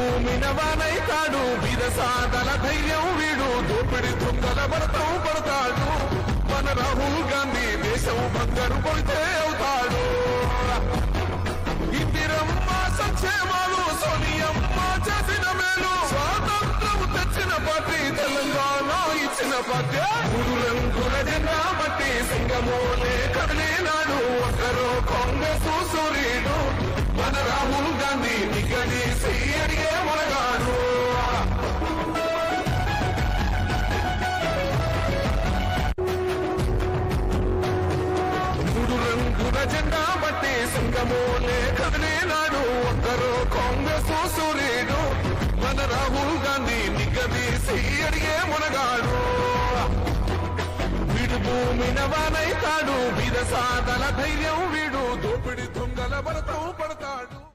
భూమిన వానైతాడు విరసాదల ధైర్యం వీడు దోపిడి దొంగల భరతం పడతాడు మన రాహుల్ గాంధీ దేశం బంగారు కొడితే అవుతాడు ఇందిరమ్మ సంక్షేమాలు సోనియమ్మ చేసిన మేలు స్వాతంత్రం తెచ్చిన పార్టీ తెలంగాణ ఇచ్చిన పార్టీ మూడు రంగుల జెండా బట్టి సింగమోలే కదిలినాడు ఒకరు కాంగ్రెస్ సూర్యుడు మన రాహుల్ గాంధీ నిగదీసి అడిగే మొనగాడు మూడు రంగుల జెండా బట్టి సింగమోలే కదిలినాడు ఒకరు కాంగ్రెస్ సూర్యుడు మన రాహుల్ గాంధీ నిగదీసి అడిగే మొనగాడు వీడు భూమిన వానైతాడు విరసాదల ధైర్యం వీడు దోపిడి దొంగల భరతం